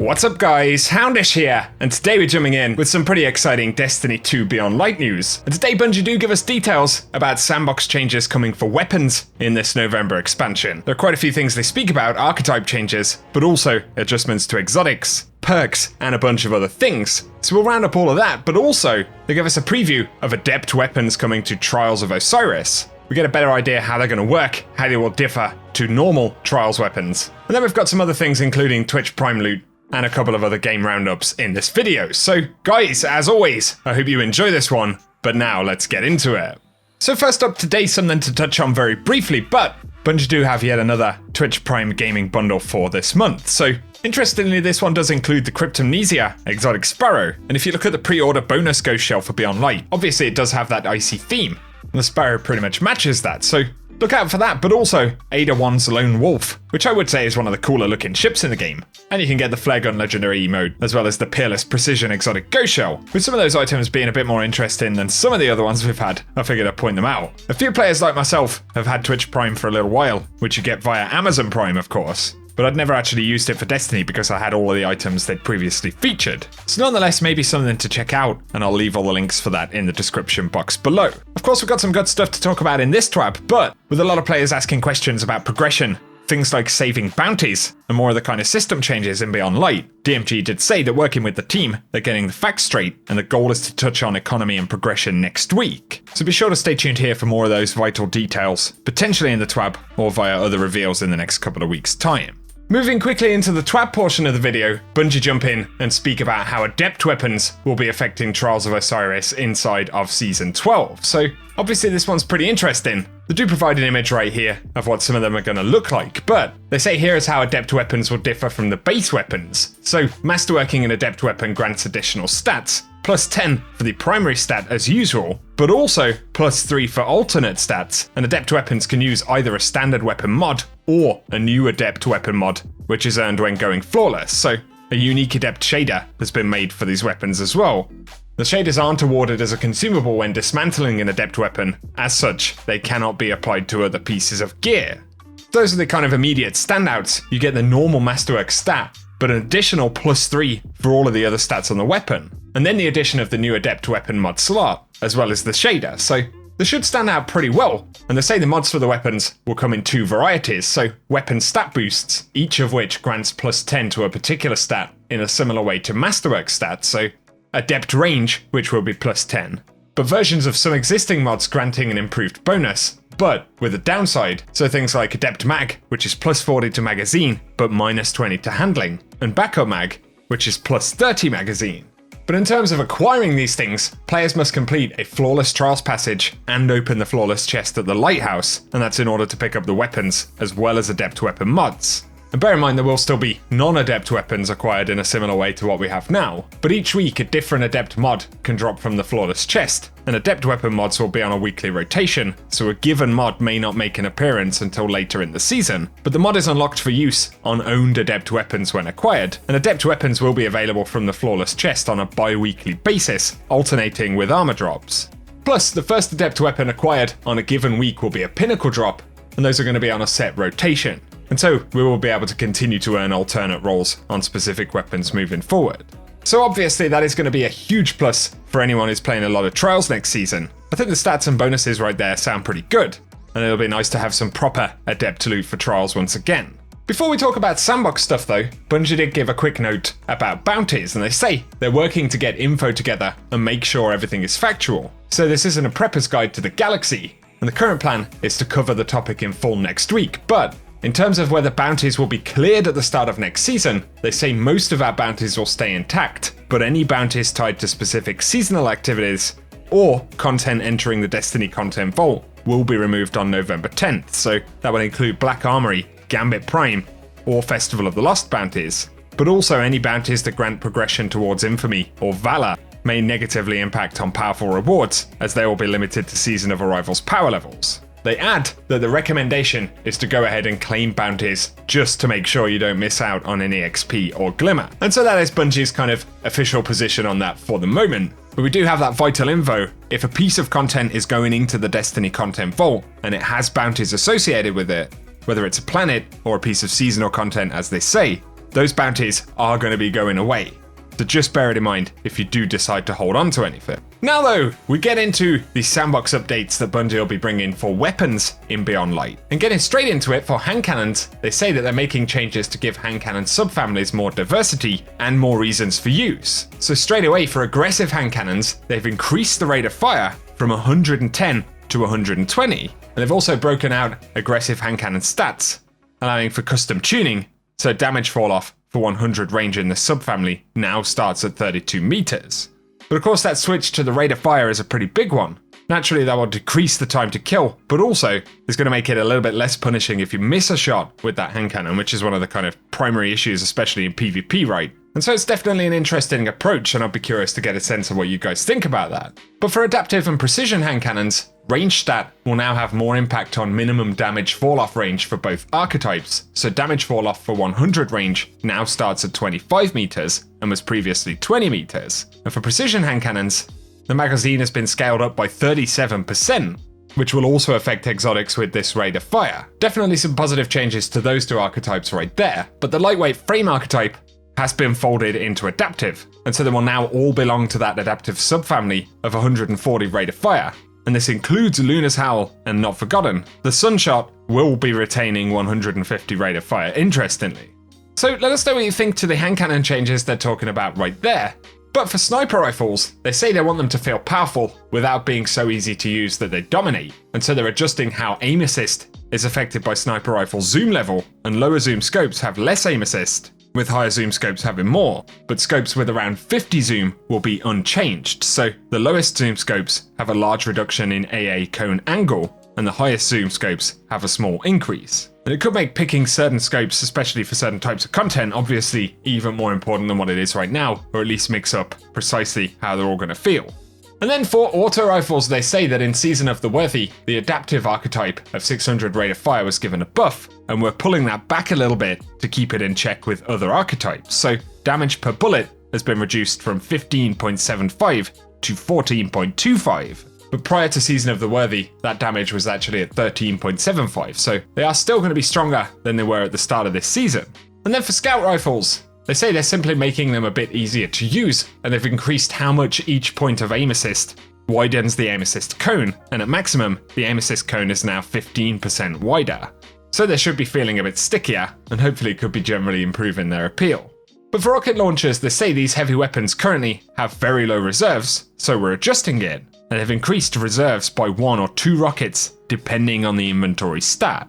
What's up guys, Houndish here, and today we're jumping in with some pretty exciting Destiny 2 Beyond Light news. And today Bungie do give us details about Sandbox changes coming for weapons in this November expansion. There are quite a few things they speak about, archetype changes, but also adjustments to exotics, perks, and a bunch of other things. So we'll round up all of that, but also they give us a preview of ADEPT weapons coming to Trials of Osiris. We get a better idea how they're going to work, how they will differ to normal Trials weapons. And then we've got some other things including Twitch Prime loot and a couple of other game roundups in this video. So guys, as always, I hope you enjoy this one, but now let's get into it. So first up today, something to touch on very briefly, but Bungie do have yet another Twitch Prime gaming bundle for this month. So interestingly, this one does include the Cryptomnesia Exotic Sparrow, and if you look at the pre-order bonus Ghost Shell for Beyond Light, obviously it does have that icy theme. And the Sparrow pretty much matches that, so look out for that, but also Ada 1's Lone Wolf, which I would say is one of the cooler looking ships in the game. And you can get the Flare Gun Legendary emote, as well as the Peerless Precision Exotic Ghost Shell. With some of those items being a bit more interesting than some of the other ones we've had, I figured I'd point them out. A few players like myself have had Twitch Prime for a little while, which you get via Amazon Prime of course. But I'd never actually used it for Destiny because I had all of the items they'd previously featured. So nonetheless, maybe something to check out, and I'll leave all the links for that in the description box below. Of course, we've got some good stuff to talk about in this TWAB, but with a lot of players asking questions about progression, things like saving bounties, and more of the kind of system changes in Beyond Light, DMG did say that working with the team, they're getting the facts straight, and the goal is to touch on economy and progression next week. So be sure to stay tuned here for more of those vital details, potentially in the TWAB, or via other reveals in the next couple of weeks' time. Moving quickly into the TWAB portion of the video, Bungie jump in and speak about how ADEPT weapons will be affecting Trials of Osiris inside of Season 12. So obviously this one's pretty interesting. They do provide an image right here of what some of them are going to look like, but they say here is how ADEPT weapons will differ from the base weapons. So Masterworking an ADEPT weapon grants additional stats, plus 10 for the primary stat as usual, but also plus 3 for alternate stats, and ADEPT weapons can use either a standard weapon mod or a new ADEPT weapon mod, which is earned when going flawless, so a unique ADEPT shader has been made for these weapons as well. The shaders aren't awarded as a consumable when dismantling an ADEPT weapon, as such, they cannot be applied to other pieces of gear. Those are the kind of immediate standouts. You get the normal Masterwork stat, but an additional plus 3 for all of the other stats on the weapon, and then the addition of the new ADEPT weapon mod slot, as well as the shader, so they should stand out pretty well, and they say the mods for the weapons will come in 2 varieties, so weapon stat boosts, each of which grants plus 10 to a particular stat in a similar way to Masterwork stats, so ADEPT range, which will be plus 10, but versions of some existing mods granting an improved bonus, but with a downside, so things like ADEPT Mag, which is plus 40 to magazine, but minus 20 to handling, and Backup Mag, which is plus 30 magazine. But in terms of acquiring these things, players must complete a flawless trials passage and open the flawless chest at the lighthouse, and that's in order to pick up the weapons as well as ADEPT weapon mods. And bear in mind there will still be non-ADEPT weapons acquired in a similar way to what we have now, but each week a different ADEPT mod can drop from the flawless chest, and ADEPT weapon mods will be on a weekly rotation, so a given mod may not make an appearance until later in the season, but the mod is unlocked for use on owned ADEPT weapons when acquired, and ADEPT weapons will be available from the flawless chest on a bi-weekly basis, alternating with armor drops. Plus, the first ADEPT weapon acquired on a given week will be a pinnacle drop, and those are going to be on a set rotation. And so we will be able to continue to earn alternate rolls on specific weapons moving forward. So obviously that is going to be a huge plus for anyone who's playing a lot of Trials next season. I think the stats and bonuses right there sound pretty good, and it'll be nice to have some proper ADEPT loot for Trials once again. Before we talk about Sandbox stuff though, Bungie did give a quick note about bounties, and they say they're working to get info together and make sure everything is factual. So this isn't a prepper's guide to the galaxy, and the current plan is to cover the topic in full next week, but in terms of whether bounties will be cleared at the start of next season, they say most of our bounties will stay intact, but any bounties tied to specific seasonal activities or content entering the Destiny content vault will be removed on November 10th, so that would include Black Armory, Gambit Prime, or Festival of the Lost bounties. But also any bounties that grant progression towards Infamy or Valor may negatively impact on powerful rewards, as they will be limited to Season of Arrival's power levels. They add that the recommendation is to go ahead and claim bounties just to make sure you don't miss out on any XP or glimmer. And so that is Bungie's kind of official position on that for the moment. But we do have that vital info. If a piece of content is going into the Destiny content vault and it has bounties associated with it, whether it's a planet or a piece of seasonal content as they say, those bounties are going to be going away. So just bear it in mind if you do decide to hold on to anything. Now though, we get into the Sandbox updates that Bungie will be bringing for weapons in Beyond Light. And getting straight into it, for hand cannons, they say that they're making changes to give hand cannon subfamilies more diversity and more reasons for use. So straight away, for aggressive hand cannons, they've increased the rate of fire from 110 to 120. And they've also broken out aggressive hand cannon stats, allowing for custom tuning, so damage fall off for 100 range in the subfamily now starts at 32 meters. But of course that switch to the rate of fire is a pretty big one. Naturally that will decrease the time to kill, but also is going to make it a little bit less punishing if you miss a shot with that hand cannon, which is one of the kind of primary issues, especially in PvP, right? And so it's definitely an interesting approach, and I'd be curious to get a sense of what you guys think about that. But for adaptive and precision hand cannons, range stat will now have more impact on minimum damage fall-off range for both archetypes, so damage fall-off for 100 range now starts at 25 meters and was previously 20 meters. And for precision hand cannons, the magazine has been scaled up by 37%, which will also affect exotics with this rate of fire. Definitely some positive changes to those two archetypes right there, but the lightweight frame archetype has been folded into adaptive, and so they will now all belong to that adaptive subfamily of 140 rate of fire. And this includes Luna's Howl and Not Forgotten. The Sunshot will be retaining 150 rate of fire, interestingly. So let us know what you think to the hand cannon changes they're talking about right there. But for sniper rifles, they say they want them to feel powerful without being so easy to use that they dominate. And so they're adjusting how aim assist is affected by sniper rifle zoom level, and lower zoom scopes have less aim assist, with higher zoom scopes having more, but scopes with around 50 zoom will be unchanged, so the lowest zoom scopes have a large reduction in AA cone angle, and the highest zoom scopes have a small increase. And it could make picking certain scopes, especially for certain types of content, obviously even more important than what it is right now, or at least mix up precisely how they're all going to feel. And then for auto rifles, they say that in Season of the Worthy, the adaptive archetype of 600 rate of fire was given a buff, and we're pulling that back a little bit to keep it in check with other archetypes. So damage per bullet has been reduced from 15.75 to 14.25. But prior to Season of the Worthy, that damage was actually at 13.75, so they are still going to be stronger than they were at the start of this season. And then for scout rifles, they say they're simply making them a bit easier to use, and they've increased how much each point of aim assist widens the aim assist cone, and at maximum, the aim assist cone is now 15% wider. So they should be feeling a bit stickier, and hopefully could be generally improving their appeal. But for rocket launchers, they say these heavy weapons currently have very low reserves, so we're adjusting it, and they've increased reserves by 1 or 2 rockets, depending on the inventory stat.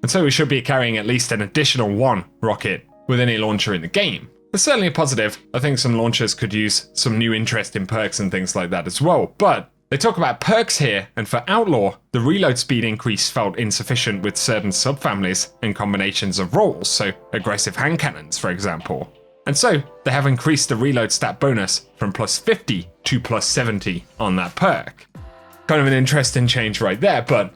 And so we should be carrying at least an additional 1 rocket with any launcher in the game. It's certainly a positive. I think some launchers could use some new interesting perks and things like that as well, but they talk about perks here, and for Outlaw, the reload speed increase felt insufficient with certain subfamilies and combinations of roles, so aggressive hand cannons, for example. And so they have increased the reload stat bonus from plus 50 to plus 70 on that perk. Kind of an interesting change right there, but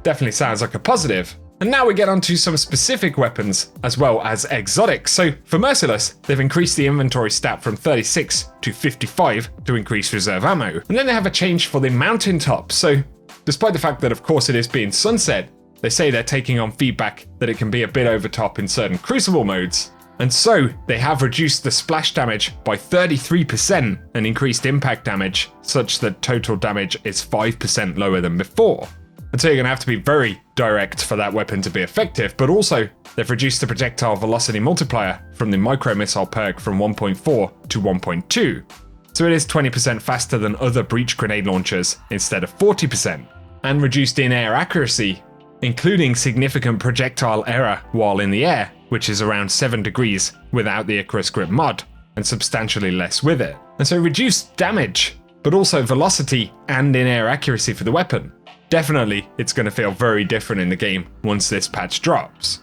definitely sounds like a positive. And now we get onto some specific weapons as well as exotics. So for Merciless, they've increased the inventory stat from 36 to 55 to increase reserve ammo. And then they have a change for the mountaintop. So despite the fact that of course it is being sunset, they say they're taking on feedback that it can be a bit over top in certain crucible modes. And so they have reduced the splash damage by 33% and increased impact damage such that total damage is 5% lower than before. And so you're going to have to be very direct for that weapon to be effective, but also they've reduced the projectile velocity multiplier from the micro missile perk from 1.4 to 1.2. So it is 20% faster than other breach grenade launchers instead of 40%, and reduced in-air accuracy, including significant projectile error while in the air, which is around 7 degrees without the Icarus Grip mod, and substantially less with it. And so reduced damage, but also velocity and in-air accuracy for the weapon. Definitely, it's going to feel very different in the game once this patch drops.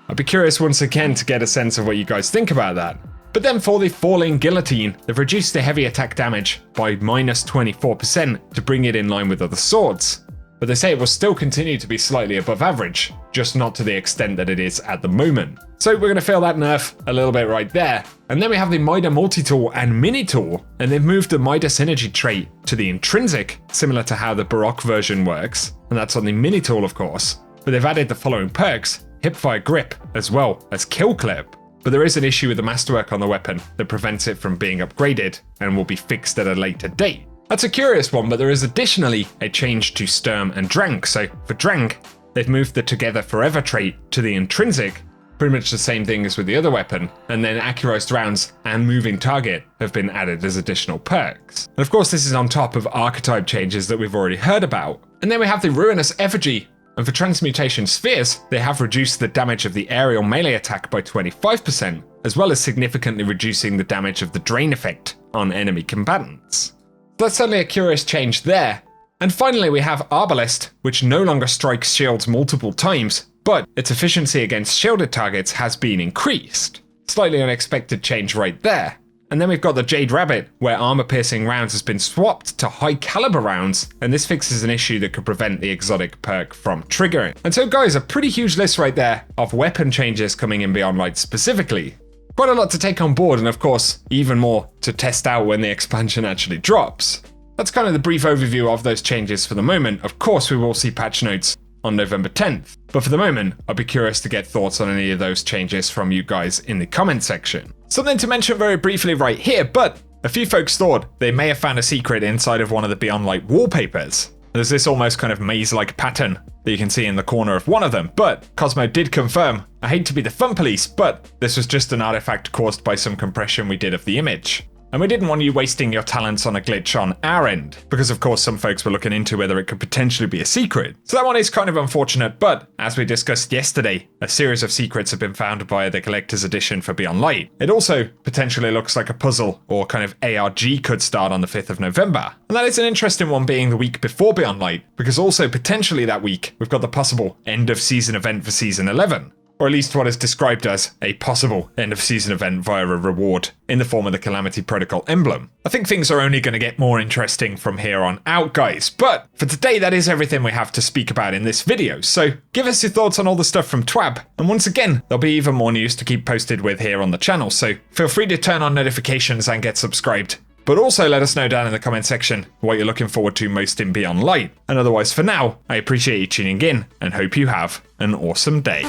I'd be curious once again to get a sense of what you guys think about that. But then for the Falling Guillotine, they've reduced the heavy attack damage by minus 24% to bring it in line with other swords. But they say it will still continue to be slightly above average, just not to the extent that it is at the moment. So we're going to feel that nerf a little bit right there. And then we have the Mida Multi-Tool and Mini-Tool, and they've moved the Mida Synergy trait to the intrinsic, similar to how the Baroque version works, and that's on the Mini-Tool of course. But they've added the following perks: Hipfire Grip as well as Kill Clip. But but there is an issue with the masterwork on the weapon that prevents it from being upgraded and will be fixed at a later date. That's a curious one, but there is additionally a change to Sturm and Drang. So for Drang, they've moved the Together Forever trait to the intrinsic, pretty much the same thing as with the other weapon, and then accurized rounds and moving target have been added as additional perks. And of course this is on top of archetype changes that we've already heard about. And then we have the Ruinous Effigy, and for Transmutation Spheres, they have reduced the damage of the aerial melee attack by 25%, as well as significantly reducing the damage of the Drain effect on enemy combatants. That's certainly a curious change there. And finally we have Arbalest, which no longer strikes shields multiple times, but its efficiency against shielded targets has been increased. Slightly unexpected change right there. And then we've got the Jade Rabbit, where armor-piercing rounds has been swapped to high-caliber rounds, and this fixes an issue that could prevent the exotic perk from triggering. And so guys, a pretty huge list right there of weapon changes coming in Beyond Light specifically. Quite a lot to take on board, and of course, even more to test out when the expansion actually drops. That's kind of the brief overview of those changes for the moment. Of course, we will see patch notes on November 10th. But for the moment, I'd be curious to get thoughts on any of those changes from you guys in the comment section. Something to mention very briefly right here, but a few folks thought they may have found a secret inside of one of the Beyond Light wallpapers. There's this almost kind of maze-like pattern that you can see in the corner of one of them, but Cosmo did confirm, I hate to be the fun police, but this was just an artifact caused by some compression we did of the image. And we didn't want you wasting your talents on a glitch on our end, because of course some folks were looking into whether it could potentially be a secret. So that one is kind of unfortunate, but as we discussed yesterday, a series of secrets have been found via the collector's edition for Beyond Light. It also potentially looks like a puzzle or kind of ARG could start on the 5th of November. And that is an interesting one being the week before Beyond Light, because also potentially that week, we've got the possible end of season event for season 11. Or at least what is described as a possible end-of-season event via a reward in the form of the Calamity Protocol emblem. I think things are only going to get more interesting from here on out, guys, but for today that is everything we have to speak about in this video, so give us your thoughts on all the stuff from TWAB, and once again, there'll be even more news to keep posted with here on the channel, so feel free to turn on notifications and get subscribed. But also let us know down in the comment section what you're looking forward to most in Beyond Light. And otherwise for now, I appreciate you tuning in and hope you have an awesome day.